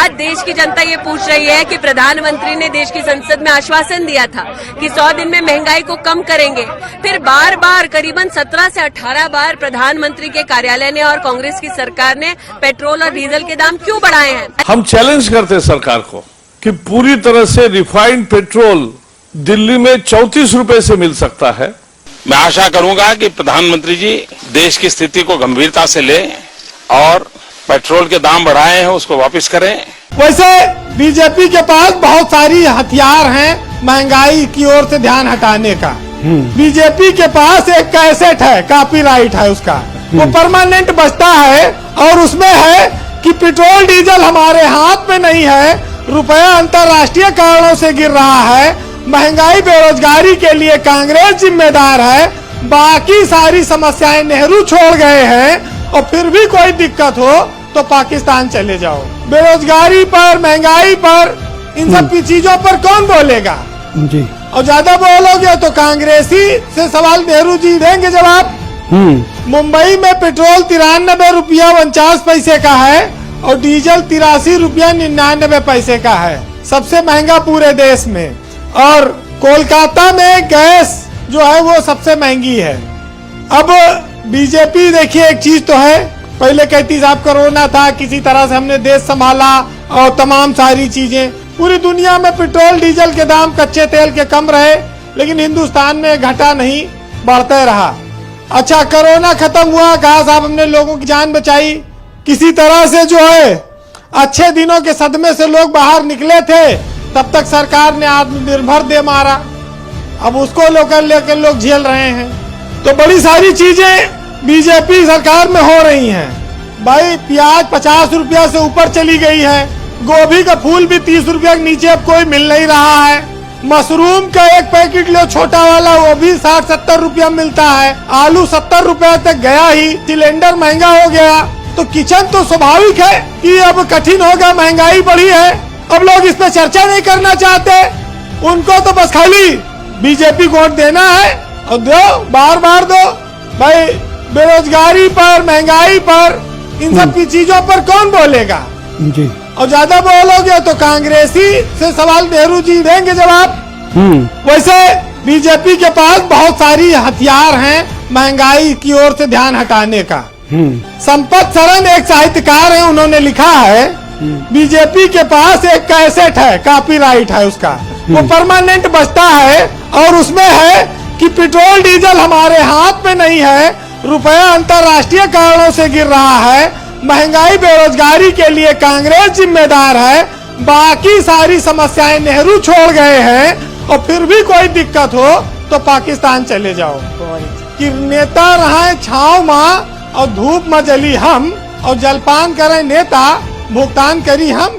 आज देश की जनता ये पूछ रही है कि प्रधानमंत्री ने देश की संसद में आश्वासन दिया था कि 100 दिन में महंगाई को कम करेंगे। फिर बार बार करीबन 17 से 18 बार प्रधानमंत्री के कार्यालय ने और कांग्रेस की सरकार ने पेट्रोल और डीजल के दाम क्यों बढ़ाए हैं? हम चैलेंज करते हैं सरकार को कि पूरी तरह से रिफाइंड पेट्रोल दिल्ली में 34 रुपए से मिल सकता है। मैं आशा करूंगा कि प्रधानमंत्री जी देश की स्थिति को गंभीरता से लें और पेट्रोल के दाम बढ़ाए हैं उसको वापस करें। वैसे बीजेपी के पास बहुत सारी हथियार हैं महंगाई की ओर से ध्यान हटाने का। बीजेपी के पास एक कैसेट है, कॉपीराइट है उसका, वो परमानेंट बजता है और उसमें है कि पेट्रोल डीजल हमारे हाथ में नहीं है, रुपया अंतर्राष्ट्रीय कारणों से गिर रहा है, महंगाई बेरोजगारी के लिए कांग्रेस जिम्मेदार है, बाकी सारी समस्याएं नेहरू छोड़ गए हैं और फिर भी कोई दिक्कत हो तो पाकिस्तान चले जाओ। बेरोजगारी पर, महंगाई पर, इन सब की चीजों पर कौन बोलेगा जी? और ज्यादा बोलोगे तो कांग्रेसी से सवाल नेहरू जी देंगे जवाब। मुंबई में पेट्रोल 93 रुपया 49 पैसे का है और डीजल 83 रुपया 99 पैसे का है, सबसे महंगा पूरे देश में। और कोलकाता में गैस जो है वो सबसे महंगी है। अब बीजेपी देखिए एक चीज तो है, पहले कहती साहब कोरोना था, किसी तरह से हमने देश संभाला और तमाम सारी चीजें, पूरी दुनिया में पेट्रोल डीजल के दाम कच्चे तेल के कम रहे लेकिन हिंदुस्तान में घटा नहीं, बढ़ते रहा। अच्छा कोरोना खत्म हुआ, कहा साहब हमने लोगों की जान बचाई, किसी तरह से जो है अच्छे दिनों के सदमे से लोग बाहर निकले थे, तब तक सरकार ने आत्मनिर्भर दे मारा, अब उसको लेकर लोग झेल रहे हैं। तो बड़ी सारी चीजें बीजेपी सरकार में हो रही हैं। भाई प्याज 50 रुपया से ऊपर चली गई है, गोभी का फूल भी 30 रुपया के नीचे अब कोई मिल नहीं रहा है, मशरूम का एक पैकेट लो छोटा वाला वो भी 60-70 रुपया मिलता है, आलू 70 रुपया तक गया ही, सिलेंडर महंगा हो गया। तो किचन तो स्वाभाविक है कि अब कठिन होगा, महंगाई बढ़ी है, अब लोग इस पे चर्चा नहीं करना चाहते, उनको तो बस खाली बीजेपी को वोट देना है और दो, बार बार दो। भाई बेरोजगारी पर, महंगाई पर, इन सब की चीजों पर कौन बोलेगा जी? और ज्यादा बोलोगे तो कांग्रेसी से सवाल नेहरू जी देंगे जवाब। वैसे बीजेपी के पास बहुत सारी हथियार हैं महंगाई की ओर से ध्यान हटाने का। संपत सरन एक साहित्यकार है, उन्होंने लिखा है बीजेपी के पास एक कैसेट है, कॉपीराइट है उसका, वो परमानेंट बजता है और उसमें है कि पेट्रोल डीजल हमारे हाथ में नहीं है, रुपया अंतर्राष्ट्रीय कारणों से गिर रहा है, महंगाई बेरोजगारी के लिए कांग्रेस जिम्मेदार है, बाकी सारी समस्याएं नेहरू छोड़ गए हैं और फिर भी कोई दिक्कत हो तो पाकिस्तान चले जाओ। कि नेता रहे छाव माँ और धूप में जली हम और जलपान करें नेता, भुगतान करी हम।